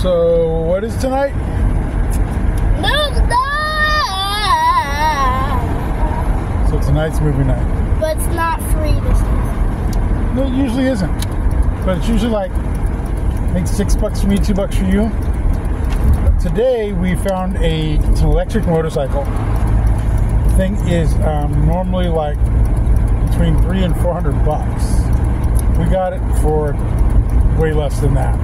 So, what is tonight? Movie night! So tonight's movie night. But it's not free this time. No, it usually isn't. But it's usually like, I think $6 for me, $2 for you. But today we found it's an electric motorcycle. The thing is normally like between $300 and $400. We got it for way less than that.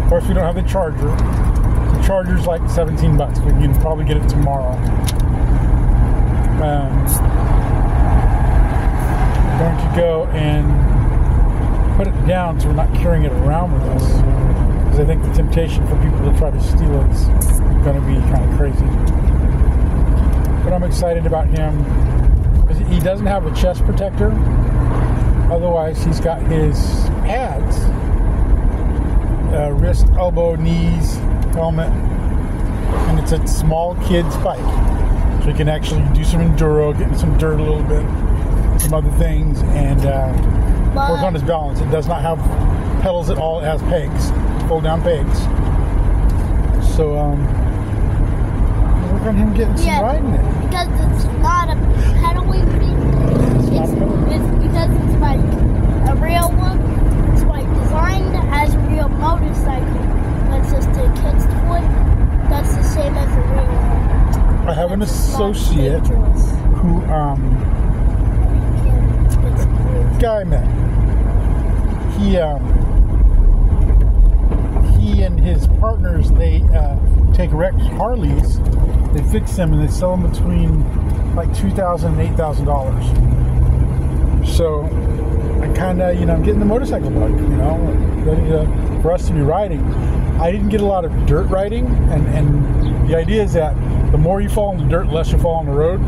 Of course, we don't have the charger. The charger's like $17. We can probably get it tomorrow. Going to go and put it down so we're not carrying it around with us. Because I think the temptation for people to try to steal it is going to be kind of crazy. But I'm excited about him. Because he doesn't have a chest protector. Otherwise, he's got his pads. Wrist, elbow, knees, helmet. And it's a small kid's bike. So he can actually do some enduro, get in some dirt a little bit, some other things, and work on his balance. It does not have pedals at all. It has pegs, fold down pegs. So work on him getting some riding it. Because it's not a pedaling thing. It's because it's like a real one. It's like designed as a real motorcycle. That's just a kid's toy. That's the same as a real one. I have an associate who guy I met. He and his partners, they take wrecked Harleys, they fix them, and they sell them between like $2,000 and $8,000. So I kind of, I'm getting the motorcycle bug, ready for us to be riding. I didn't get a lot of dirt riding, and the idea is that the more you fall in the dirt, the less you fall on the road.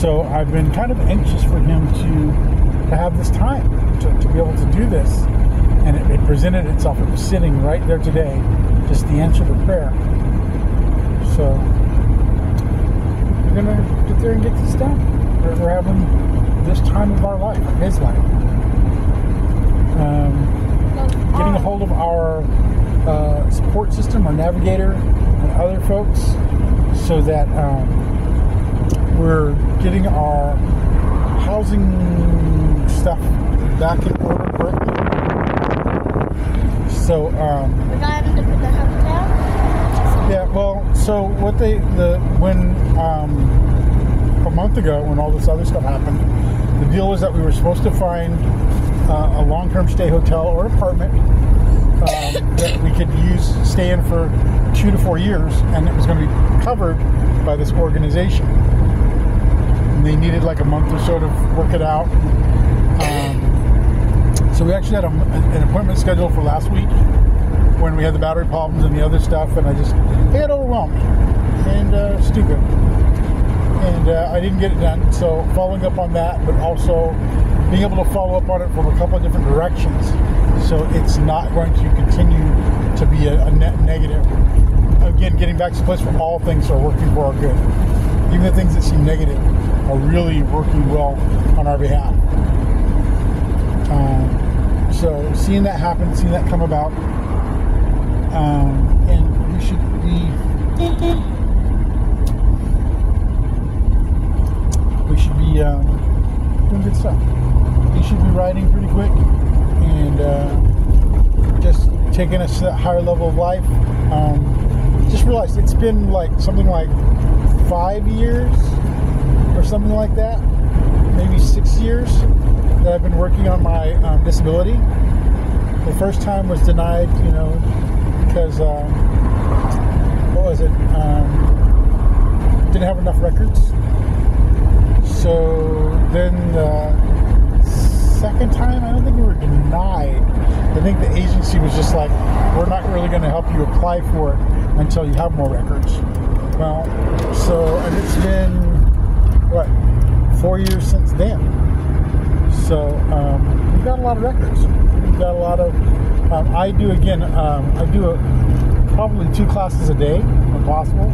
So I've been kind of anxious for him to have this time to be able to do this, and it presented itself. It was sitting right there today, just the answer to prayer. So we're gonna get there and get this done. We're having this time of our life, his life. Getting a hold of our support system, our navigator, and other folks, so that we're getting our housing stuff back in order correctly. So we got him to put the house down. Yeah, well, so what when a month ago, when all this other stuff happened, the deal was that we were supposed to find a long-term stay hotel or apartment that we could stay in for 2 to 4 years, and it was going to be covered by this organization. And they needed like a month or so to work it out. So we actually had an appointment scheduled for last week when we had the battery problems and the other stuff, and I got overwhelmed and stupid. And I didn't get it done. So following up on that, but also being able to follow up on it from a couple of different directions, so it's not going to continue to be a net negative. Again, getting back to the place where all things are working for our good. Even the things that seem negative are really working well on our behalf. So seeing that happen, seeing that come about, and we should be doing good stuff. We should be riding pretty quick and just taking us to that higher level of life. Just realized it's been like something like 5 years or something like that, maybe 6 years that I've been working on my disability. The first time was denied, because what was it? Didn't have enough records. So then the second time, I don't think we were denied. I think the agency was just like, we're not really going to help you apply for it until you have more records. Well, and it's been, 4 years since then. So we've got a lot of records. We've got a lot of, I do probably 2 classes a day, if possible.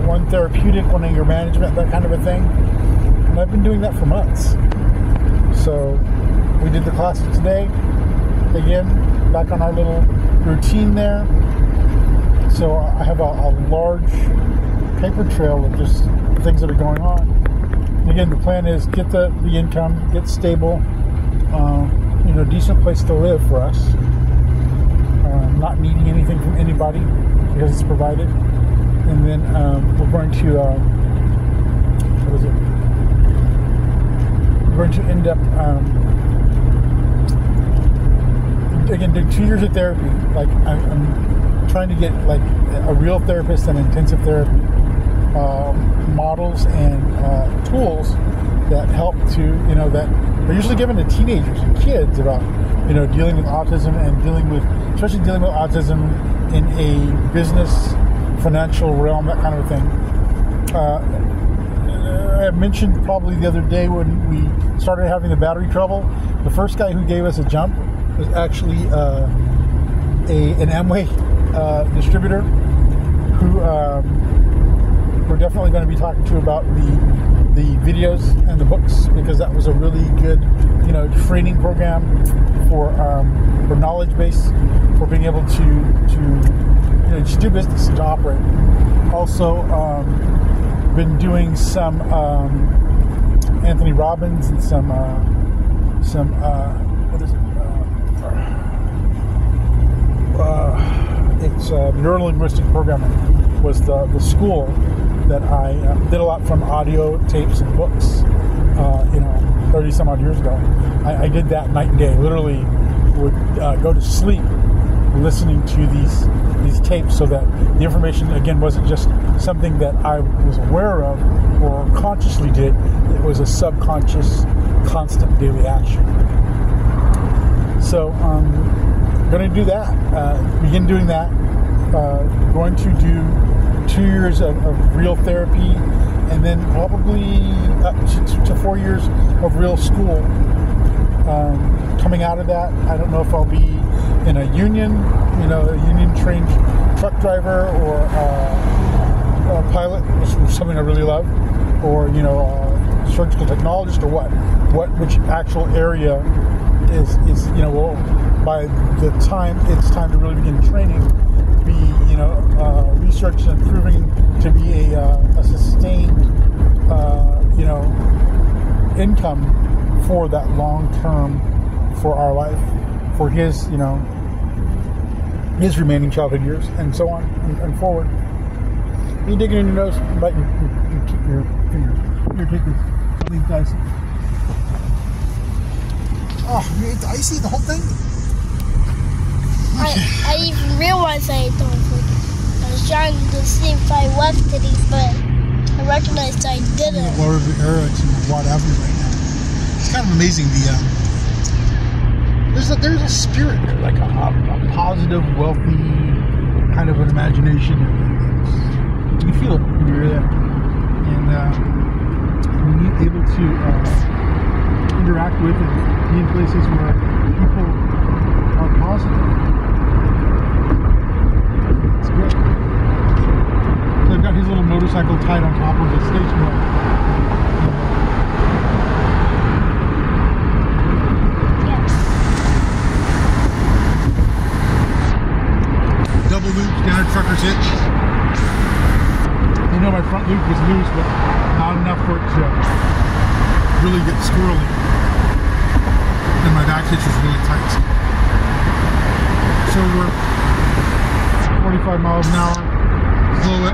One therapeutic, one anger management, that kind of a thing. And I've been doing that for months. So we did the classes today. Again, back on our little routine there. So I have a large paper trail of just things that are going on. And again, the plan is get the income, get stable, decent place to live for us. Not needing anything from anybody because it's provided. And then we're going to we're going to end up again doing 2 years of therapy. Like I'm trying to get like a real therapist and intensive therapy models and tools that help to that are usually given to teenagers and kids about dealing with autism and especially dealing with autism in a business, financial realm, that kind of thing. I mentioned probably the other day when we started having the battery trouble, the first guy who gave us a jump was actually an Amway distributor who we're definitely going to be talking to about the videos and the books, because that was a really good training program for knowledge base for being able to just do business, to operate. Also been doing some Anthony Robbins and some what is it? It's neuro-linguistic programming was the school that I did a lot from audio tapes and books 30 some odd years ago. I did that night and day. Literally would go to sleep listening to these tapes, so that the information again wasn't just something that I was aware of or consciously did. It was a subconscious, constant daily action. So going to do that, begin doing that, going to do 2 years of real therapy, and then probably up to 4 years of real school. Coming out of that, I don't know if I'll be in a union, a union-trained truck driver, or a pilot, which is something I really love, or surgical technologist, or which actual area is by the time it's time to really begin training, be research and proving to be a sustained income for that long term for our life, for his his remaining childhood years, and so on and forward. You digging in your nose, biting your finger. Here, take this. Leave guys. Oh, you ate the icy, the whole thing? Okay. I even realized I ate the whole thing. I was trying to see if I left any, but I recognized I didn't. Lower Riviera to Watt Avenue right now. It's kind of amazing. There's a spirit there, like a positive, wealthy kind of an imagination. You feel it when you're there, and when you're able to interact with and be in places where people are positive. It's great. So I've got his little motorcycle tied on top of the station wagon. Double loop, standard trucker's hitch. I know my front loop was loose, but not enough for it to really get squirrely. And my back hitch was really tight. So we're 45 miles an hour. Slow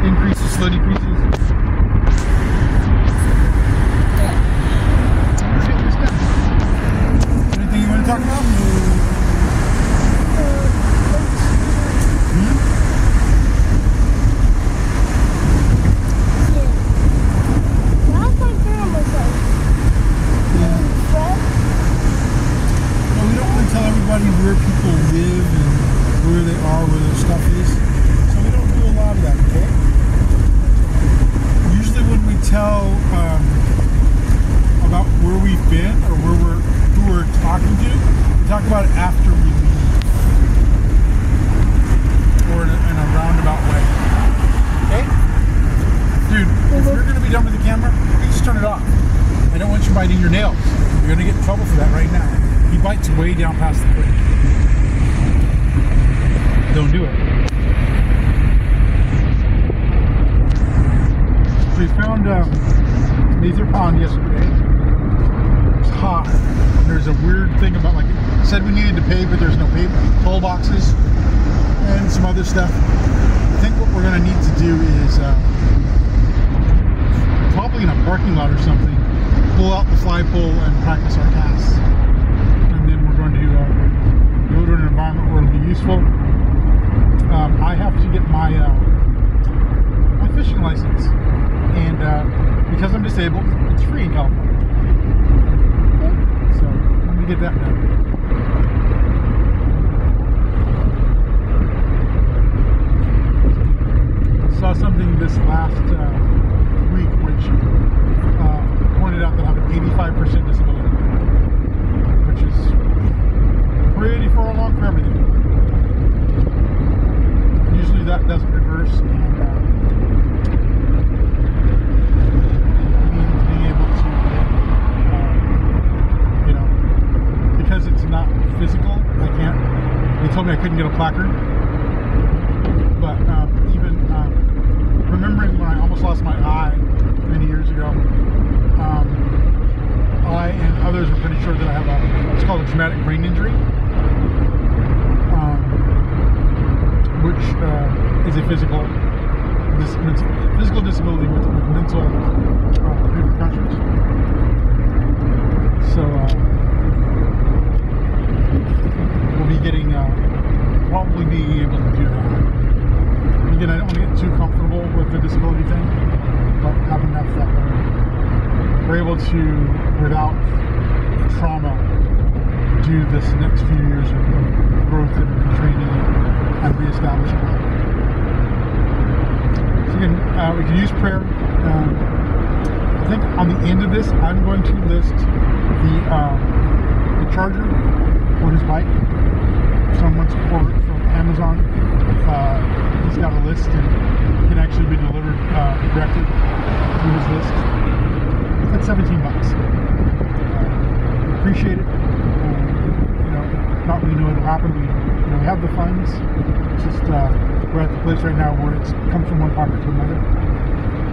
increases, slow decreases. Anything you want to talk about? Where people live and where they are, where their stuff is. So we don't do a lot of that, okay? Usually when we tell about where we've been or who we're talking to, we talk about it after we leave. Or in a roundabout way. Okay? Dude, if you're going to be done with the camera, you just turn it off. I don't want you biting your nails. You're going to get in trouble for that right now. He bites way down past the cliff. Mather Pond yesterday. It's hot. There's a weird thing about, like, it said we needed to pay, but there's no pay toll boxes and some other stuff. I think what we're going to need to do is probably in a parking lot or something, pull out the fly pole and practice our casts. And then we're going to go to an environment where it'll be useful. I have to get my my fishing license, and because I'm disabled, it's free in California. So let me get that done. Saw something this last week which pointed out that I have an 85% disability, which is pretty far along for everything. Usually that doesn't reverse, and being able to, you know, because it's not physical, I can't. They told me I couldn't get a placard, but even remembering when I almost lost my eye many years ago, I and others are pretty sure that I have what's called a traumatic brain injury, which is a physical disability with mental repercussions. So we'll be getting, probably being able to do that. Again, I don't want to get too comfortable with the disability thing, but have enough that we're able to, without trauma, do this next few years of growth and training and reestablishing life. So again, we can use prayer. I think on the end of this, I'm going to list the charger for his bike. Someone's ordered from Amazon. He's got a list and can actually be delivered directly to his list. It's like $17. Appreciate it. You know, not really know it'll happen. We have the funds. It's just we're at the place right now where it's come from one pocket to another.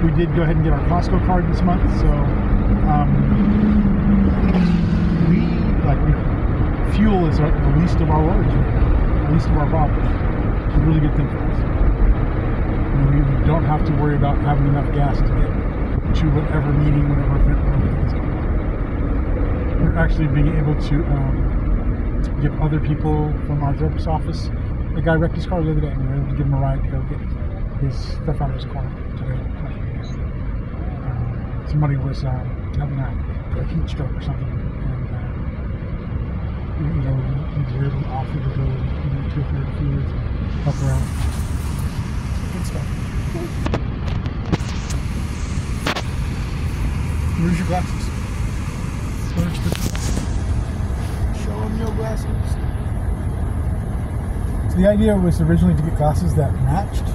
We did go ahead and get our Costco card this month, so fuel is the least of our worries, the least of our problems. It's a really good thing for us. We don't have to worry about having enough gas to get to whatever meeting, whatever event, whatever is going on. We're actually being able to give other people from our therapist's office. The guy wrecked his car the other day, and we were able to give him a ride to go get his stuff out of his car today. Somebody was having a heat stroke or something, and we were able to offer to go to a few years and help around. Good stuff. Where's your glasses? Where's the... Show them your glasses. So the idea was originally to get glasses that matched.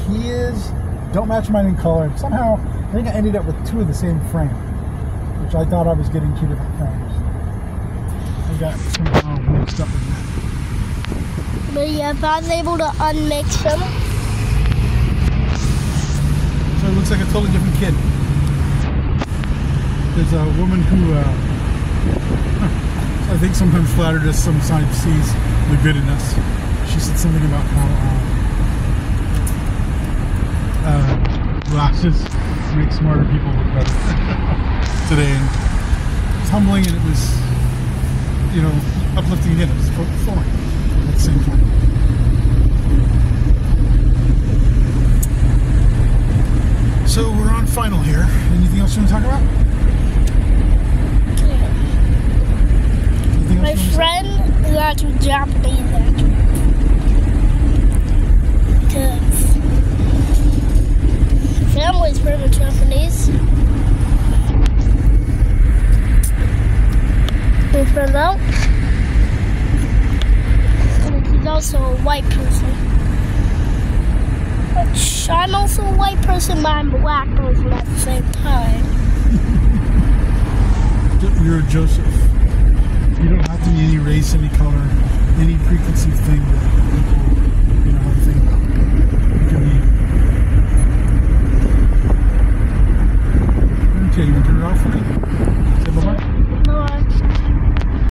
His don't match mine in color. Somehow, I think I ended up with two of the same frame, which I thought I was getting two different frames. I got somehow mixed up in that. But yeah, if I was able to unmix them. So it looks like a totally different kid. There's a woman who, I think sometimes flattered us, sometimes sees the good in us. She said something about how glasses make smarter people look better today. And it was humbling, and it was, uplifting again. It was fulfilling at the same time. So we're on final here. Anything else you want to talk about? My friend is actually Japanese, actually. Because family's pretty much Japanese. And for that, he's also a white person. Which I'm also a white person, but I'm a black person at the same time. You're a Joseph. You don't have to be any race, any color, any preconceived thing that people, have to think about. You can be Say bye-bye.